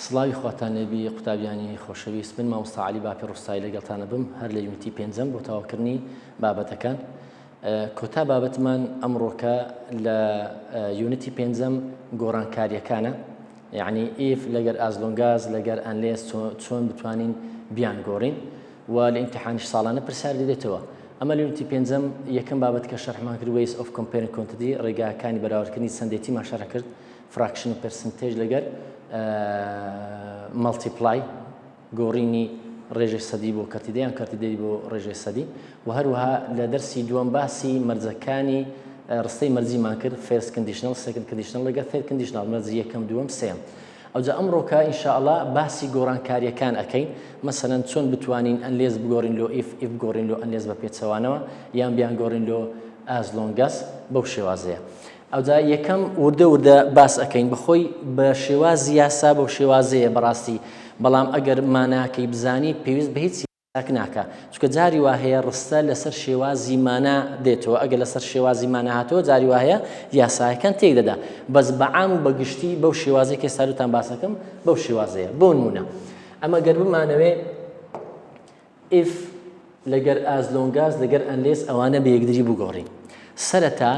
سڵاوی خواتانەبی قوتابیانی خۆشەویست من مامۆستا عەلی باپی ڕووستایی لەگەڵتانە بم هەر لە یونیتی پێنجەم بۆ تەواوکردنی بابەتەکان. کۆتا بابەتمان ئەمڕۆکە لە یونیتی پێنجەم گۆڕانکاریەکانە، یعنی ئیف لەگەر ئازلۆنگاز لەگەر ئەنلێس چۆن بتوانین بیان گۆڕین و لە ئیمتیحانیش ساڵانە پرسیار دێتەوە. ئەمە لە یونیتی پێنجەم یەکەم بابەت کە شەرحمان کرد ways of comparing quantity، ڕێگاکانی بەراوردکردنی سەندێتیمان شەرح کرد، fraction و percentage لەگەر مەڵتیپلای گۆڕینی ڕێژەی سەدی بۆ کەرتیدەیان کەرتیدەی بۆ ڕێژەی سەدی و هەروەها لە دەرسی دووەم باسی مەرجەکانی ڕستەی مەرجیمان کرد فێرست کندیشنەڵ سێکند کندیشنەڵ لەگەر ثێرد کندیشنەڵ مەرجی یەکەم دووەم سێم. ئەوجا ئەمڕۆکە ئینشاءڵڵا باسی گۆڕانکاریەکان ئەکەین، مەسەلەن چۆن بتوانین ئەنلێز بگۆڕین لۆ ئیف بگۆڕین لۆ ئەنلێز بە پێچەوانەوە یان بیان گۆڕین لۆ ئازلۆنگاس بەو شێوازەیە. ئەوجا یەکەم وردە باس ئەەکەین بەخۆی بە شێوازی یاسا بەو شێوازەیە بەڕاستی، بەڵام ئەگەر ماناکەی بزانی پێویست بە هیچ یاساک ناکە، چونکە جاری وا هەیە ڕستە لەسەر شێوازی مانا دێتەوە، ئەگەر لەسەر شێوازی مانا هاتەوە جاری وا هەیە یاساەکان تێک دەدا، بەس بەعام و بەگشتی بەو شێوازەیە کە ئێستاوتان باسەکەم بەو شێوازەیە. بۆ نمونە ئەمە گەر بمانەوێ ئیف لەگەر ئازلۆنگاز لەگەر ئەنلێس ئەوانە بە یەکدری بگۆڕین. سەرەتا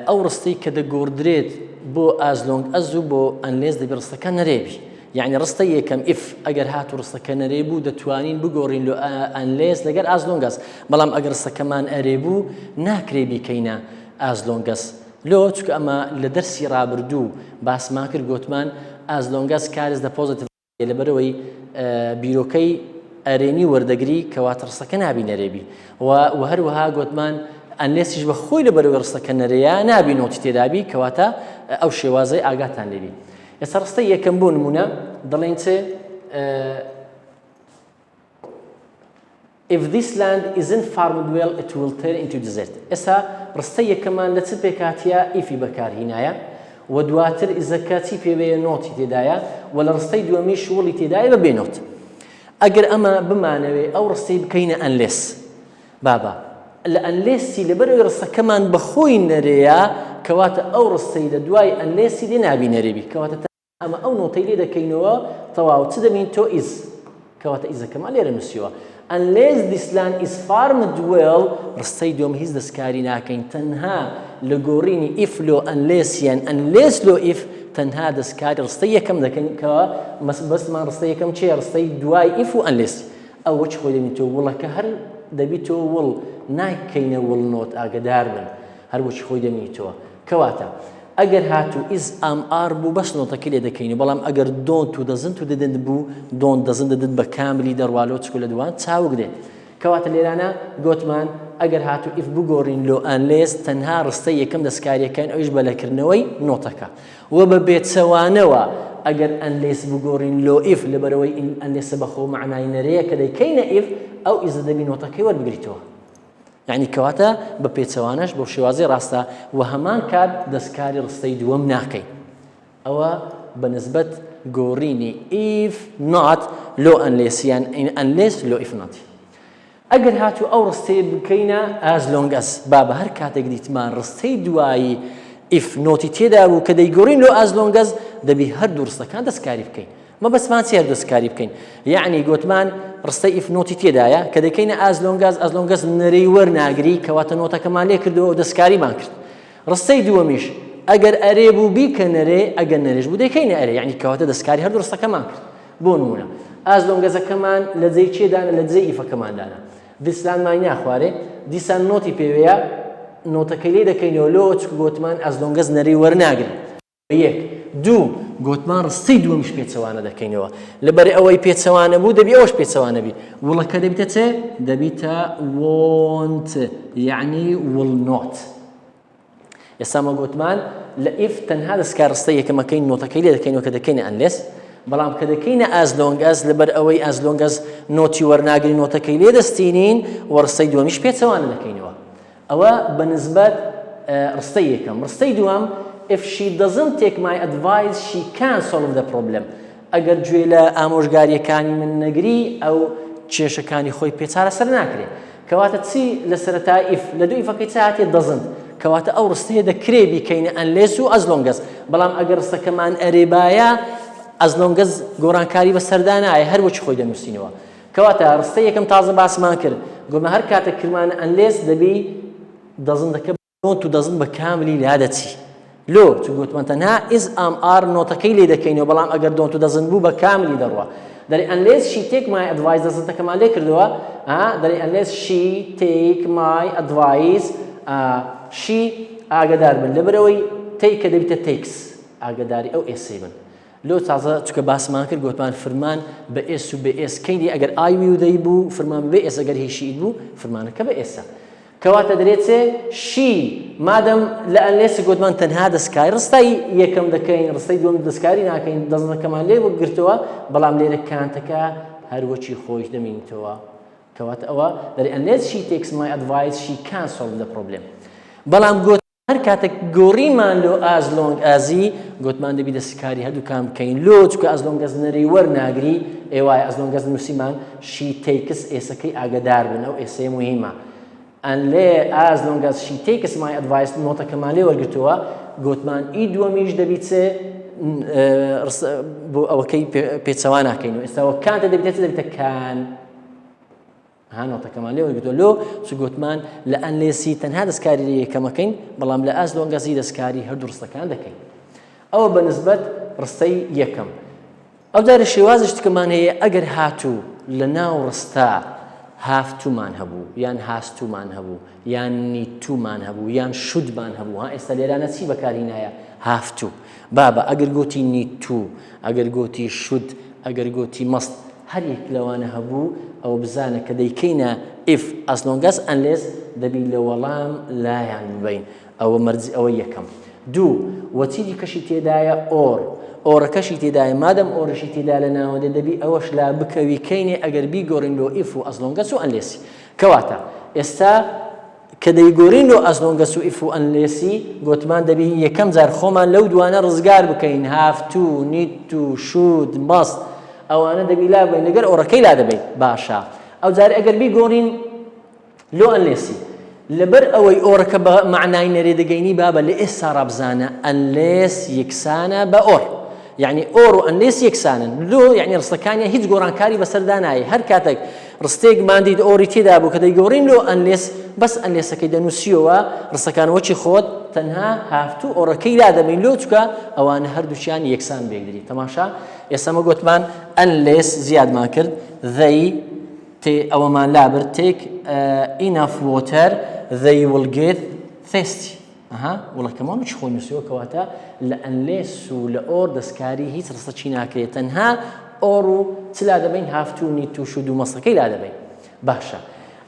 ئەو ڕستەی کە دەگۆڕدرێت بۆ ئازلۆنگاز و بۆ ئەنلێز دەبێت ڕستەکە نەرێبی، یعنی ڕستە یەکەم ئیف ئەگەر هات و ڕستەکە نەرێبوو دەتوانین بگۆڕین لە ئەنلێز لەگەر ئازلۆنگاز، بەڵام ئەگەر ڕستەکەمان ئەرێبوو ناکرێ بیکەینە ئازلۆنگاز. لۆ چونکە ئەمە لە دەرسی ڕابردوو باسمان کرد، گوتمان ئازلۆنگاز کارز دە پۆزیتیڤ لەبەرەوەی بیرۆکەی ئەرێنی وەردەگری کەواتە ڕستەکە نابی نەرێبی و هەروەها گوتمان ئەنلێسیش بە خۆی لەبەرەوەی ڕستەکە نەرەیە نابی نۆتی تێدابی کەواتە ئەو شێوازەی ئاگاتان لێبی. ئێستا ڕستەی یەکەم بۆ نمونە دەڵێن چێ if this land isn't farmed well it will turn into desert. ئێستا ڕستەی یەکەمان لە چ پێکاتیە ئیفی بەکارهینایە و دواتر ئیزەکە چی پێوەیە نۆتی تێدایە و لە ڕستەی دووەمیش وڵی تێدایە بە بێنۆت. ئەگەر ئەمە بمانەوێ ئەو ڕستەی بکەینە ئەنلێس بابا لە ئەنلێسی لەبەرەوەی ڕستەکەمان بەخۆی نەرەیە کەواتە ئەو ڕستەی لە دوای ئەنلێسی دێ نابی نەرێبی، کەواتە ئەمە ئەو نۆتەی لێ دەکەینەوە تەواو چ دەبین تۆ ئیز، کەواتە ئیزەکەمان لێرە نووسیوە ئەنلێز this land is farmed well. ڕستەی دووەم هیچ دەستکاری ناکەین، تەنها لە گۆڕینی ئیف لۆ ئەنلێسیان ئەنلێس لۆ ئیف تەنها دەستکاری ڕستەی یەکەم دەکەین کەەوە بەسمان ڕستەی یەکەم چێ ڕستەی دوای ئیف و ئەنلێسی ئەوە چ خۆی دەبیتەوە وڵەکە هەر دەبیتەوە وڵ ناکەینە وڵ نۆت ئاگدار بن هەر بۆچی خۆی دەمێنیتەوە. کەواتە ئەگەر هاتوو ئیز ئام ئار بوو بەس نۆتەکە لێ دەکەین، بەڵام ئەگەر دۆنت و دەزنت و دەدەن بوو دۆن دەزن دەدت بە کاملی دەڕوالۆ چکو لە دوان چاوک دێت. کەواتە لێرانە گوتمان ئەگەر هاتوو ئیف بگۆڕین لۆ ئەنلێز تەنها ڕستەی یەکەم دەستکاریەکەن ئەویش بەلەکردنەوەی نۆتەکە و بە بێچەوانەوە ئەگەر ئەنلێس بگۆڕین لۆ ئیف لەبەرەوەی ئەنلێسە بەخۆ معنای نەرەیە کە دەیکەینە ئیف ئەو ئیزە دەبی نۆتەکەی وەربگریتەوە، یعنی کەواتە بە پێچەوانەش بۆ شێوازی ڕاستە و هەمان کات دەستکاری ڕستەی دووەم ناکەین. ئەوە بەنسبەت گۆڕینی ئیف نۆت لۆ ئەنلێسیان ئەنلێس لۆ ئیف نۆتی. ئەگەر هاتوو ئەو ڕستەیە بکەینە ئازلۆنگاس با بە هەر کاتێک دیتمان ڕستەی دوایی ئیف نۆتی تێدا بوو کە دەیگۆڕین لۆ ئازلۆنگاز دەبی هەردوو ڕستەکان دەستکاری بکەین. مە بەسمان چێر دەستکاری بکەین، یعنی گوتمان ڕستەی ئیف نۆتی تێدایە کە دەکەینە ئازلۆنگاز نەرەی وەرناگری کەواتە نۆتەکەمان لێ کردەوە و دەستکاریمان کرد. ڕستەی دووەمیش ئەگەر ئەرێ بوو بیکە نەرێ ئەگەر نەرێش بوو دەکەینە ئەرێ، یعنی کەواتە دەستکاری هەردوو ڕستەکەمان کرد. بۆ نمونە ئازلۆنگازەکەمان لە جێی چێدانە لە جێی ئیفەکەماندانە دیسان مای ناخوارێ دیسان نۆتی پێوەیە نۆتەکەی لێ دەکەینەوە لۆ چکو گوتمان ئازلۆنگاز نەرەی وەرناگرن. یەک دوو گوتمان ڕستەی دووەمیش پێچەوانە دەکەینەوە لەبەر ئەوەی پێچەوانە بوو دەبی ئەوەش پێچەوانە بی وڵەکە دەبیتە چێ دەبیتە وۆنت، یعنی وڵ نۆت. ئێستا مە گوتمان لە ئیف تەنها دەستکار ڕستەی یەکەمەکەین نۆتەکەی لێ دەکەینەوە کە دەکەینە ئەنلێس، بەڵام کە دەکەینە ئازلۆنگاز لەبەر ئەوەی ئازلۆنگاز نۆتی وەرناگری نۆتەکەی لێ دەستینین و ڕستەی دووەمیش پێچەوانە دەکەینەوە. ئەوە بەنسبەت ڕستەی یەکەم. ڕستەی دووەم if she doesn't take my advice she can't solve the problem. ئەگەر گوێ لە ئامۆژگاریەکانی من نەگری ئەو کێشەکانی خۆی پێچارە سەر ناکرێت. کەواتە چی لە سەرەتای ئیف لە دوو ئیفەکەی چاهاتێ دەزنت کەواتە ئەو ڕستەیە دەکرێ بیکەینە ئەنلێس و ئەزلۆنگاز، بەڵام ئەگەر ڕستەکەمان ئەرێبایە as long as گۆڕانکاری بە سەردانایە هەر بۆچی خۆی دەنووسینەوە کەواتە ڕستەی یەکەم تازە باسمان کرد گۆمە هەر کاتێک کرمانە ئەنلێس دەبی دەزندەکە نۆت و دەزند بە کاملی لا دەچی لۆ چون گوتمان تەنها is am are نۆتەکەی لێ دەکەینەوە بەڵام ئەگەر دۆنت و دەزند بوو بە کاملی دەڕوە دەڵێ unless she take my advice دەزندەکەمان لێ کردەوە دەڵێ unless she take my advice she ئاگادار بن لەبەرەوەی take کە دەبیتە takes ئاگاداری ئەو ئێسەی بن لۆ تازە چکە باسمان کرد گوتمان فرمان بە ئێس و بە ئێس کەیدی ئەگەر ئاوی و دەی بوو فرمان بە ئێس ئەگەر هیشید بوو فرمانەکە بە ئێسە کەواتە دەرێتێ شی مادەم لە ئەنلێسی گوتمان تەنها دەستکاری ڕستای یەکەم دەکەین ڕستەی دووەم دەستکاری ناکەین دەزنەکەمان لێ گرتەوە بەڵام لێرە کانتەکە هەروەچی خۆش دەمینیتەوە کەواتە ئەوە دەری ئەنلێس she takes my advice she can solve the problem بەڵام گوت هەر کاتێک گۆڕیمان لۆ as long asی گوتمان دەبی دەستکاری هەردوو کام بکەین لۆ چکە as long as نەری وەرناگری ئێوایە as long as نووسیمان she takes ئێسەکەی ئاگادار بن ئەو ئێسەیە موهیمە as long as she takes my advice نۆتەکەمان لێ وەرگرتووە گوتمان ئی دووەمیش دەبیتێ بۆ ئەوەکەی پێچەوا ناکەینەوە ئێستاوە کانتە دەبیتە کان نۆتەکەمان لێ وەرگرتووە لۆ چ گوتمان لە ئەنلێسی تەنها دەستکاری لە یەکەمەکەین بەڵام لە as long as دەستکاری هەردوو ڕستەکان دەکەین ئەوە بەنسبەت ڕستەی یەکەم ئەو جارە شێوازش تکەمان هەیە ئەگەر هاتوو لە ناو ڕستە هافتومان هەبوو یان هاستومان هەبوو یان نیتومان هەبوو یان شودمان هەبوو ئێستا لێرانە چی بەکارهێنایە هافتوو بابە ئەگەر گوتی نیتو ئەگەر گوتی شود ئەگەر گوتی مەست هەر یەک لەوانە هەبوو ئەو بزانە کە دەیکەینە if as long as unless دەبی لە وەڵام لایان ببین ئەوە مەرجی ئەوە یەکەم دوو وەچیدی کەشی تێدایە ئۆڕەکەشی تێدایە مادەم ئۆڕەشی تێدا لە ناوەندە دەبی ئەوەش لا بکەوی کەینێ ئەگەر بیگۆڕین لۆ if و as long as و unless کەواتە ئێستا کە دەیگۆڕین لۆ as long as و if و unless گوتمان دەبی یەکەم جار خۆمان لەو دوانە ڕزگار بکەین have to need to should must ئەوانە دەبی لا بین لەگەر ئۆڕەکەی لا دەبین باشە ئەو جار ئەگەر بیگۆڕین لۆ unless لەبەر ئەوەی ئۆڕەکە بە معنای نەرێ دەگەینی بابە لە ئێستا ڕابزانە unless یەکسانە بە ئۆڕ یعنی ئۆڕ و unless یەکسانن لۆ یعنی ڕستەکانیان هیچ گۆڕانکاری بەسەردا نایە هەر کاتێک ڕستێک ماندیت ئۆڕی تێدا بوو کە دەیگۆڕین لۆ unless بەس unlessەکەی دەنووسیەوە ڕستەکان وەچی خۆت تەنها هافتوو ئۆڕەکەی لا دەبین لۆ چکە ئەوانە هەردووچیان یەکسان بێگری تەماشا ئێستامە گوتمان unless زیادمان کرد they ئەوەمان لابر take enough water they will get thirsty وڵەکەمان چ خۆی نووسیەوە کەواتە لە ئەنلێس و لە ئۆر دەستکاری هیچ ڕستە چی ناکرێت تەنها ئۆڕ و چ لا دەبین هافتوو نیت و شود و مەستەکەی لا دەبین باشە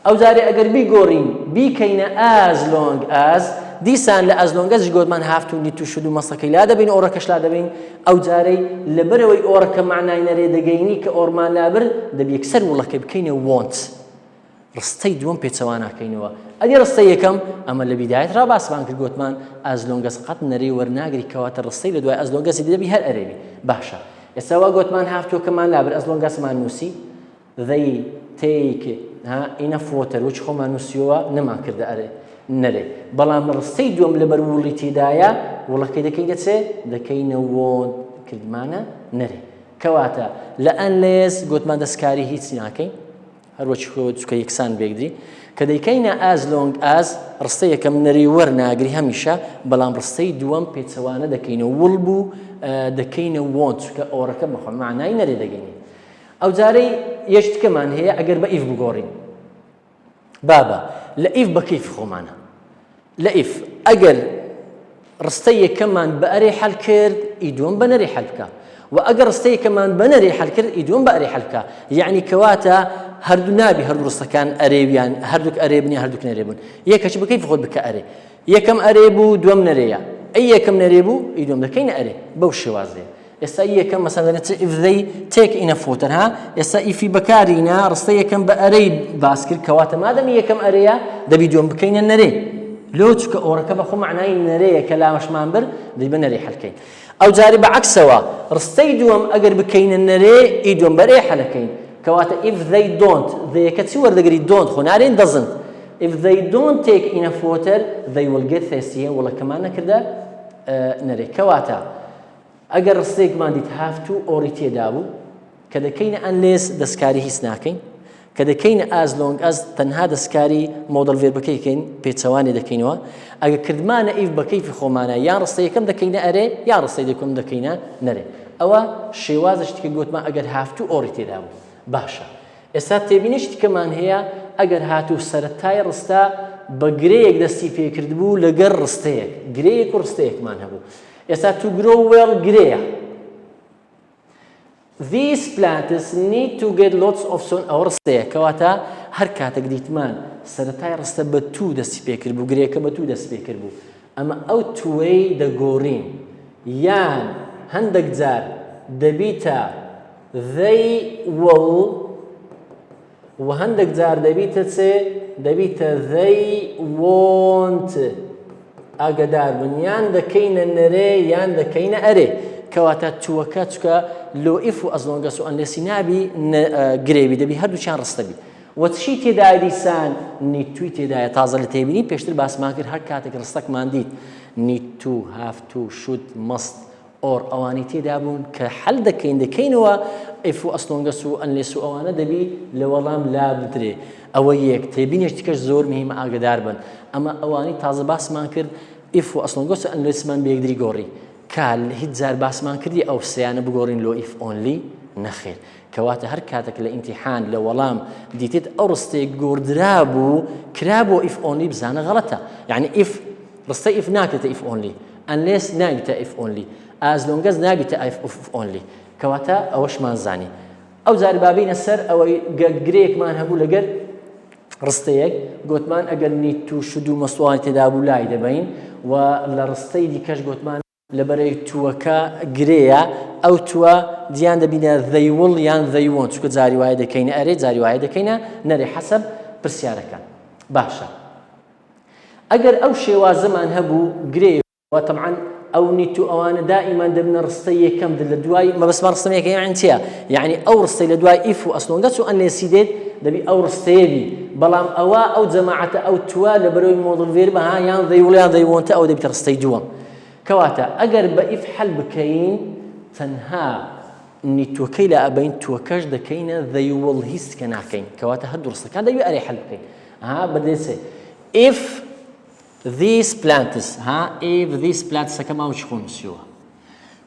ئەو جارێ ئەگەر بیگۆڕین بیکەینە as long as دیسان لە as long as گوتمان هافتوو نیت و شود و مەستەکەی لا دەبین ئۆڕەکەش لا دەبین ئەو جارەی لەبەرەوەی ئۆڕەکە معنای نەرێ دەگەینی کە ئۆڕمان لابر دەبی یەکسەر وڵەکەی بکەینە want ڕستەی دووەم پێچەوا ناکەینەوە ئەدی ڕستەی یەکەم ئەمە لە بیدایەت ڕا باسمان کرد گوتمان as long as قەت نەرێ وەرناگری کەواتە ڕستەی لە دوای as long as دەبی هەر ئەرێبی باشە ئێستا وا گوتمان هافتووەکەمان لابر as long as مان نووسی they take enough water وچ خۆمان نووسیەوە نەمان کردە ئەرێ نەرێ بەڵام ڕستەی دووەم لەبەر وڵی تێدایە وڵەکەی دەکەین دەچێ دەکەینە want کردمانە نەرێ کەواتە لە unless گوتمان دەستکاری هیچ ناکەین هەروەچی چکە یەکسان بێگدری کە دەیکەینە as long as ڕستەی یەکەم نەری وەرناگری هەمیشە بەڵام ڕستەی دووەم پێچەوانە دەکەینە وڵ بوو دەکەینە want چکە ئۆڕەکە بەخۆ معنای نەرێ دەگەینی ئەو جارەی یەشتکەمان هەیە ئەگەر بە if بگۆڕین بابە لە if بە کەیف خۆمانە لە if ئەگەر ڕستەی یەکەممان بە ئەرێ حەل کرد ئیدوم بە نەرێ حەل بکە و ئەگەر ڕستەی یەکەمان بە نەرێ حەل کرد ئیدوم بە ئەرێ حەل بکە یعنی کەواتە هەردوو نابی هەردوو ڕستەکان ئەرێویان هەردووک ئەرێ بنی هەردووک نەرێ بوون یەکەچ بکەیف خۆت بکە ئەرێ یەکەم ئەرێ بوو دووەم نەرێیە ئەی یەکەم نەرێ بوو ئیدوم دەکەینە ئەرێ بەو شێوازەیە ئێستا یەکەم مەسەڵەن if they take enough water ئێستا ئیفی بەکارینە ڕستەی یەکەم بە ئەرەی باس کرد کەواتە مادەمی یەکەم ئەرەیە دەبی دووەم بکەینە نەرێ لۆ چکە ئۆڕەکە بەخۆ معنای نەرەیە کە لامەشمان بر دەی بە نەرێ حەلکەین ئەو جاری بەعەکسەوە ڕستەی دووەم ئەگەر بکەینە نەرێ ئیدوم بەرێ حەلەکەین کەواتە if they don't theyەکە چی وەردەگری don't خۆ نارێن doesn't if they don't take enough water they will get thirsty وڵەکەمان نەکردە نەرێ کەواتە ئەگەر ڕستەیەکمان دیت have to ئۆری تێدا بوو کە دەکەینە unless دەستکاری هیچ ناکەین کە دەکەینە as long as تەنها دەستکاری مۆدەڵ ڤێربەکەی دەکەین پێچەوانێ دەکەینەوە ئەگەر کردمانە if بە کەیفی خۆمانە یان ڕستەیەکەم دەکەینە ئەرێ یان ڕستەی دەکەم دەکەینە نەرێ ئەوە شێوازشتی کە گوتمان ئەگەر have to ئۆری تێدا بوو باشە ئێستا تێبینی شتێکەمان هەیە ئەگەر هاتوو سەرەتای ڕستە بە گرەیەک دەستی پێکرد بوو لەگەر ڕستەیەک گرەیەک و ڕستەیەکمان هەبوو ئێستا to grow well گرەیە These plants need to get lots of sun ئەو ڕستەیە کەواتە هەر کاتێک دیتمان سەرەتای ڕستە بە تو دەستی پێکرد بوو گرەیەکە بە تو دەست پێکرد بوو ئەمە ئەو توەی دەگۆڕین یان هەندێک جار دەبیتە they will و هەندێک جار دەبیتە چێ دەبیتە they won't ئاگادار بن یان دەکەینە نەرێ یان دەکەینە ئەرێ کەواتە تووەکە چکە لۆ ئیف و ئەزلۆنگەس و ئەنلێسی نابی گرێوی دەبی هەردووچیان ڕستەبی وەچی تێدای دیسان نیتوی تێدایە تازە لە تێبینی پێشتر باسمان کرد هەر کاتێک ڕستەکمان دیت need to have to should must or ئەوانی تێدا بوون کە حەل دەکەینەوە ئیف و ئەسلۆنگەس و ئەنلێس و ئەوانە دەبی لە وەڵام لا بدرێ ئەوە یەک تێبینێشتیکەش زۆر مهمە ئاگدار بن ئەمە ئەوانی تازە باسمان کرد ئیف و ئەسلۆنگەس و ئەنلێسمان بەیەکدری گۆڕی کال هیچ جار باسمان کردی ئەو سەیانە بگۆڕین لۆ ئیف ئۆنلی نەخێر کەواتە هەر کاتێک لە ئیمتیحان لە وەڵام دیتێت ئەو ڕستەیەک گۆڕدرا بوو کرا بۆ ئیف ئۆنلی بزانە غەڵەتە یعنی ئیف ڕستەی ئیف ناکرێتە ئیف ئۆنلی ئەنلێس ناگیتە ئیف ئۆنلی ئاز لۆنگەز ناگیتە ئیف ئۆنلی کەواتە ئەوەشمان زانی ئەو جار بابینە سەر ئەوەی گرەیەکمان هەبوو لەگەر ڕستەیەک گوتمان ئەگەر نیت و شود و مەسوڵانی تێدا بوو لای دەبین و لە ڕستەی دیکەش گوتمان لەبەرەی تووەکە گرەیە ئەو تووە دییان دەبینە they will یان they won't چکە جاری وایە دەکەینە ئەرێ جاری وایە دەکەینە نەرێ حەسەب پرسیارەکان باشە ئەگەر ئەو شێوازەمان هەبوو گرەیەوە تەمعەن ئەو نیت و ئەوانە دائیمان دەبنە ڕستەی یەکەم لە دوای مەبەستمان ڕستەیەکە یان چییە یعنی ئەو ڕستەی لە دوای ئیف و ئەسلۆنگەس و ئەنلێسی دێت دەبی ئەو ڕستەیەبی بەڵام ئەوە ئەو جەماعەتە ئەو تووە لە بەرەوەی مۆدڵ ڤێر بەها یان they will یان they won't ئەو دەبیتە ڕستەی دووەم کەواتە ئەگەر بە ئیف حەل بکەین تەنها نیتوەکەی لە ئەبین تووەکەش دەکەینە they will هیچ کە ناکەین کەواتە هەردوو ڕستەکان دەبی ئەرێ حەل بکەین بەدێسێ if these plants if these plants سەکە ماوەچی خۆ نووسیوە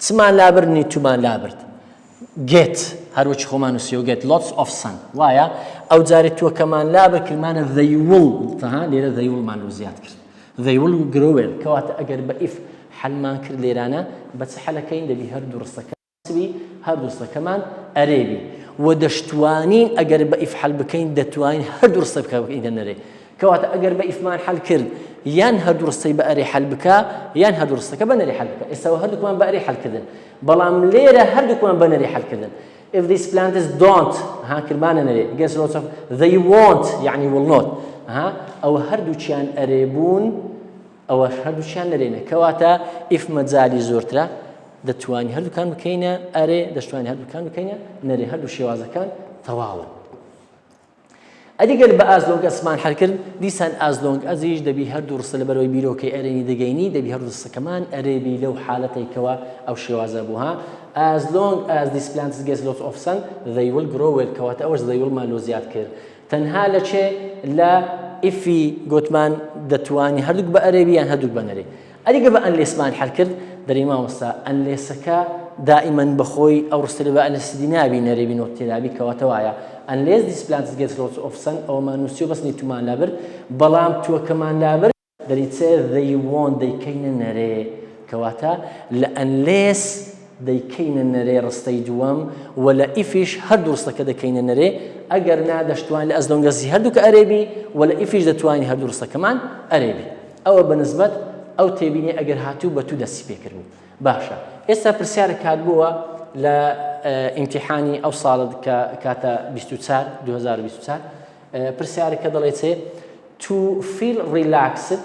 چمان لابرد نیتومان لابرد get هەروەچی خۆمان نووسیوە get lots of sun وایە ئەو جارێ تووەکەمان لابرد کردمانە they will لێرە they will مان زیاد کرد they will grow well کەواتە ئەگەر بە if حەلمان کرد لێرانە بە چ حەلەکەین دەبی هەردوو ڕستەکە هەردوو ڕستەکەمان ئەرێبی و دەشتوانین ئەگەر بە ئیف حەل بکەین دەتوانین هەردوو ڕستە بکەین دەنەرێ کەواتە ئەگەر بە ئیفمان حەل کرد یان هەردوو ڕستەی بە ئەرێ حەل بکە یان هەردوو ڕستەکە بە نەرێ حەل بکە ئێستاوە هەردووکمان بە ئەرێ حەلکردن بەڵام لێرە هەردووکمان بە نەرێ حەلکردن if these plants don't کردمانە نەرێ gets lots of they won't یعنی will not ئەوە هەردووچیان ئەرێبوون ئەوە هەردووچیان نەرێنە کەواتە ئیف مەجالی زۆرترە دەتوانی هەردووکان بکەینە ئەرێ دەشتوانی هەردووکان بکەینە نەرێ هەردوو شێوازەکان تەواون ئەدیگەر بە ئازلۆنگ ئەسمان حەل کرد دیسان ئازلۆنگ ئەزیش دەبی هەردوو ڕستە لە بەرەوەی بیرۆکەی ئەرێنی دەگەینی دەبی هەردوو ڕستەکەمان ئەرێبی لەو حالەتێکەوە ئەو شێوازە بوو as long as these plants get lots of sun they will grow well کەواتە ئەوەش they will مان لۆ زیاد کرد تەنها لە چێ لە ئیفی گوتمان دەتوانی هەردووک بە ئەرێبی یان هەردووک بە نەرێ ئەدیگە بە ئەنلێسمان حەل کرد دەری مامۆستا ئەنلێسەکە دائیمەن بەخۆی ئەو ڕستە لە بە ئەنلێسی نابی نەرێبی نۆت تێدابی کەواتە وایە unless these plants get lots of sun ئەومان نووسیوە بەس نیتومان لابر بەڵام تووەکەمان لابر دەریچێ they won't دەیکەینە نەرێ کەواتە لە unless دەیکەینە نەرێ ڕستەی دووەم و لە ئیفیش هەردوو ڕستەکە دەکەینە نەرێ ئەگەر دەشتوان لە ئەزلۆنگەزی هەردووکە ئەرێبی و لە ئیفیش دەتوانی هەردوو ڕستەکەمان ئەرێبی ئەوە بەنسبەت ئەو تێبینی ئەگەر هاتوو بە تو دەستی پێکرد بوو باشە ئێستا پرسیارە کات بووە لە ئیمتیحانی ئەو ساڵت کە کاتە 2024 پرسیارەکە دەڵێت to feel relaxed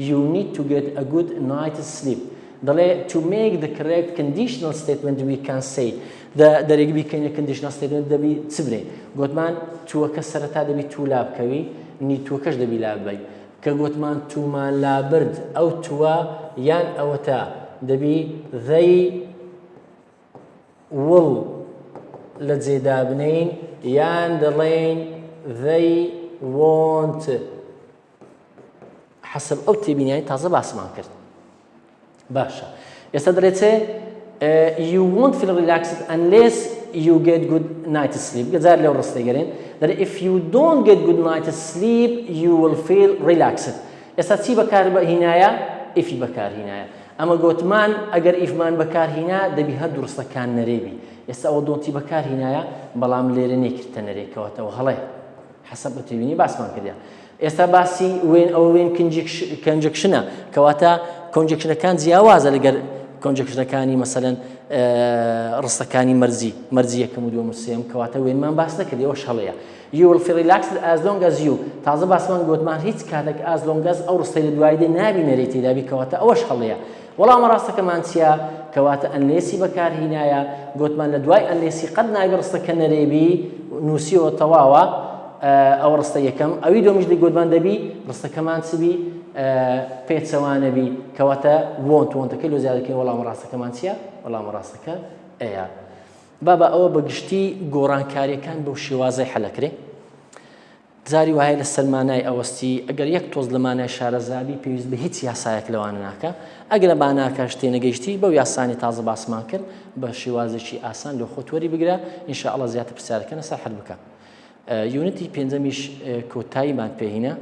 you need to get a good night's sleep دەڵێ to make the correct conditional statement we can say دەرێک بیکەینە conditional statement دەبی چ برێ گوتمان تووەکە سەرەتا دەبی تو لا بکەوی نیتوەکەش دەبی لا ببەی کە گوتمان تومان لا برد ئەو تووە یان ئەوەتە دەبی they will لە جێدا بنین یان دەڵێن they want حسب ئەو تێبینیانی تازە باسمان کرد باشە ئێستا دەڵێتێ you won't feel relaxed unless you get good night sleep گەجار لەو ڕستەی گەرێن دەڵێ if you don't get good night sleep you will feel relaxed ئێستا چی بەکارهینایە ئیفی بەکارهینایە ئەمە گوتمان ئەگەر ئیفمان بەکارهینا دەبی هەردوو ڕستەکان نەرێبی ئێستا ئەوە دۆنتی بەکارهینایە بەڵام لێرە نێکردە نەرێکەوەتەوە هەڵێ حەسەب بە تێبینی باسمان کردیان ئێستا باسی وێن کنجکشنە کەواتە کۆنجکشنەکان جیاوازە لەگەر کۆنجکشنەکانی مەسەلەن ڕستەکانی مەرجی یەکەم و دووەم و سێم کەواتە وێنمان باس نەکردی ئەوەش هەڵەیە you will feel relaxed as long as you تازە باسمان گوتمان هیچ کاتێک as long as ئەو ڕستەی لە دوای دێ نابینەرێت تێدابی کەواتە ئەوەش هەڵەیە وەڵامە ڕاستەکەمان چییە کەواتە ئەنلێسی بەکارهینایە گوتمان لە دوای ئەنلێسی قەت نابێ ڕستەکە نەرێبی نووسیەوە تەواوە ئەو ڕستە یەکەم ئەوی دۆمیش لە گوتمان دەبی ڕستەکەمان چبی پێچەوانەبی کەواتە وۆنتەکەی لۆ زیادەکەی وەڵامە ڕاستەکەمان چییە وەڵامە ڕاستەکە ئەیە بابا ئەوە بەگشتی گۆڕانکاریەکان بەو شێوازەی حەلەکرێ جاری وایە لە سەرمانای ئەوەستی ئەگەر یەک تۆز لە مانای شارەزابی پێویست بە هیچ یاسایەک لەوانە ناکە ئەگەر لە باناکە شتێ نەگەیشتی بەو یاسانی تازە باسمان کرد بە شێوازێکی ئاسان لە خۆتوەری بگرە ئینشاءڵڵا زیاتر پرسیارەکە لەسەر حەل بکە یونیتی پێنجەمیش کۆتاییمان پێهینە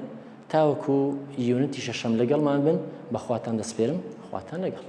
تاوەکو یونیتی شەشەم لەگەڵمان بن بەخواتان دەسپێرم خواتان لەگەڵ